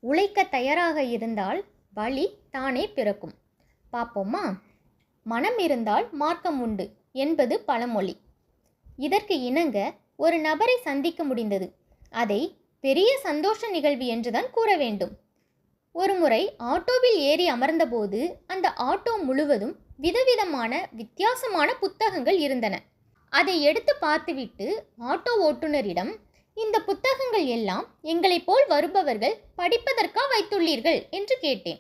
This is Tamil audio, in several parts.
உழைக்க தயாராக இருந்தால் வழி தானே பிறக்கும். பார்ப்போமா? மனம் இருந்தால் மார்க்கம் உண்டு என்பது பழமொழி. இதற்கு இணங்க ஒரு நபரை சந்திக்க முடிந்தது. அதை பெரிய சந்தோஷ நிகழ்வு என்றுதான் கூற வேண்டும். ஒருமுறை ஆட்டோவில் ஏறி அமர்ந்தபோது அந்த ஆட்டோ முழுவதும் விதவிதமான வித்தியாசமான புத்தகங்கள் இருந்தன. அதை எடுத்து பார்த்துவிட்டு ஆட்டோ ஓட்டுநரிடம், இந்த புத்தகங்கள் எல்லாம் எங்களைப் போல் வருபவர்கள் படிப்பதற்கா வைத்துள்ளீர்கள் என்று கேட்டேன்.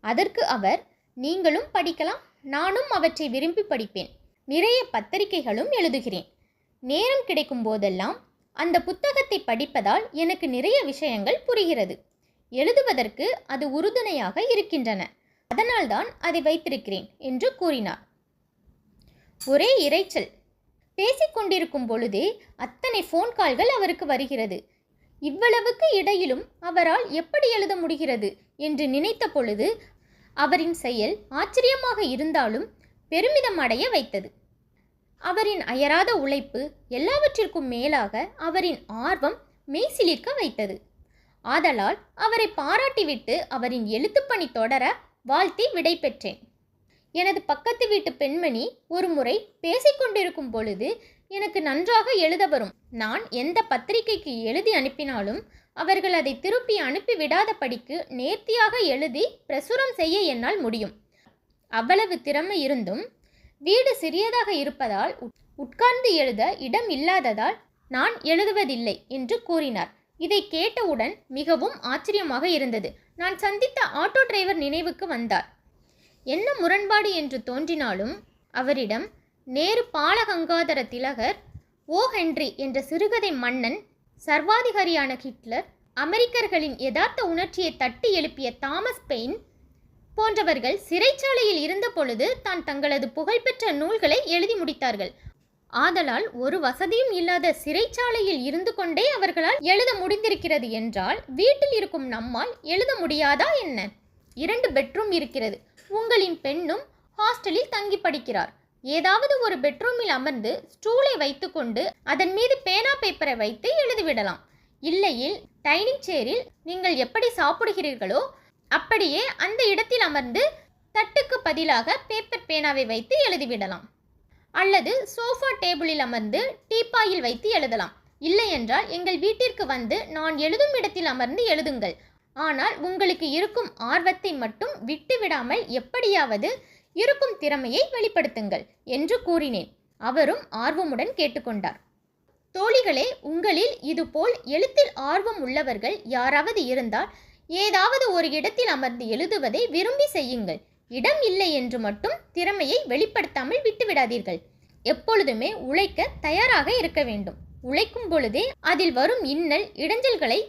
அதற்கு அவர், நீங்களும் படிக்கலாம், நானும் அவற்றை விரும்பி படிப்பேன், நிறைய பத்திரிகைகளும் எழுதுகிறேன், நேரம் கிடைக்கும் போதெல்லாம் அந்த புத்தகத்தை படிப்பதால் எனக்கு நிறைய விஷயங்கள் புரிகிறது, எழுதுவதற்கு அது உறுதுணையாக இருக்கின்றன, அதனால்தான் அதை வைத்திருக்கிறேன் என்று கூறினார். ஒரே இரைச்சல். பேசிக்கொண்டிருக்கும் பொழுதே அத்தனை ஃபோன் கால்கள் அவருக்கு வருகிறது. இவ்வளவுக்கு இடையிலும் அவரால் எப்படி எழுத முடிகிறது என்று நினைத்த பொழுது அவரின் செயல் ஆச்சரியமாக இருந்தாலும் பெருமிதம் அடைய வைத்தது. அவரின் அயராத உழைப்பு எல்லாவற்றிற்கும் மேலாக அவரின் ஆர்வம் மெய்சிலிர்க்க வைத்தது. ஆதலால் அவரை பாராட்டிவிட்டு அவரின் எழுத்துப்பணி தொடர வாழ்த்தி விடை பெற்றேன். எனது பக்கத்து வீட்டு பெண்மணி ஒரு முறை பேசிக்கொண்டிருக்கும் பொழுது எனக்கு நன்றாக எழுத வரும். நான் எந்த பத்திரிகைக்கு எழுதி அனுப்பினாலும் அவர்கள் அதை திருப்பி அனுப்பி விடாதபடிக்கு நேர்த்தியாக எழுதி பிரசுரம் செய்ய என்னால் முடியும். அவ்வளவு திறமை இருந்தும் வீடு சிறியதாக இருப்பதால் உட்கார்ந்து எழுத இடம் இல்லாததால் நான் எழுதுவதில்லை என்று கூறினார். இதை கேட்டவுடன் மிகவும் ஆச்சரியமாக இருந்தது. நான் சந்தித்த ஆட்டோ டிரைவர் நினைவுக்கு வந்தார். என்ன முரண்பாடு என்று தோன்றினாலும் அவரிடம் நேரு பாலகங்காதர திலகர், ஓ ஹென்றி என்ற சிறுகதை மன்னன், சர்வாதிகாரியான ஹிட்லர், அமெரிக்கர்களின் யதார்த்த உணர்ச்சியை தட்டி எழுப்பிய தாமஸ் பெயின் போன்றவர்கள் சிறைச்சாலையில் இருந்த பொழுது தங்களது புகழ்பெற்ற நூல்களை எழுதி முடித்தார்கள். ஆதலால் ஒரு வசதியும் இல்லாத சிறைச்சாலையில் இருந்து கொண்டே அவர்களால் எழுத முடிந்திருக்கிறது என்றால் வீட்டில் இருக்கும் நம்மால் எழுத முடியாதா என்ன? 2 பெட்ரூம் இருக்கிறது. உங்களின் பெண்ணும் ஹாஸ்டலில் தங்கி படிக்கிறார். ஏதாவது ஒரு பெட்ரூமில் அமர்ந்து ஸ்டூலை வைத்துக்கொண்டு அதன் மீது பேனா பேப்பரை வைத்து எழுதிவிடலாம். இல்லையில் டைனிங் சேரில் நீங்கள் எப்படி சாப்பிடுகிறீர்களோ அப்படியே அந்த இடத்தில் அமர்ந்து தட்டுக்கு பதிலாக பேப்பர் பேனாவை வைத்து எழுதிவிடலாம். அல்லது சோஃபா டேபிளில் அமர்ந்து டீப்பாயில் வைத்து எழுதலாம். இல்லையென்றால் எங்கள் வீட்டிற்கு வந்து நான் எழுதும் இடத்தில் அமர்ந்து எழுதுங்கள். ஆனால் உங்களுக்கு இருக்கும் ஆர்வத்தை மட்டும் விட்டுவிடாமல் எப்படியாவது இருக்கும் திறமையை வெளிப்படுத்துங்கள் என்று கூறினேன். அவரும் ஆர்வமுடன் கேட்டுக்கொண்டார். தோழிகளே, உங்களில் இதுபோல் எழுத்தில் ஆர்வம் உள்ளவர்கள் யாராவது இருந்தால் ஏதாவது ஒரு இடத்தில் அமர்ந்து எழுதுவதை விரும்பி செய்யுங்கள். இடம் இல்லை என்று மட்டும் திறமையை வெளிப்படுத்தாமல் விட்டுவிடாதீர்கள். எப்பொழுதுமே உழைக்க தயாராக இருக்க வேண்டும். உழைக்கும் பொழுதே அதில் வரும் இன்னல் இடைஞ்சல்களை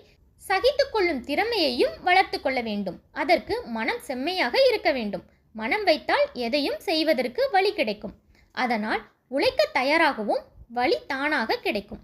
சகித்து கொள்ளும் திறமையையும் வளர்த்து கொள்ள வேண்டும். அதற்கு மனம் செம்மையாக இருக்க வேண்டும். மனம் வைத்தால் எதையும் செய்வதற்கு வழி கிடைக்கும். அதனால் உழைக்க தயாராகவும் வழி தானாக கிடைக்கும்.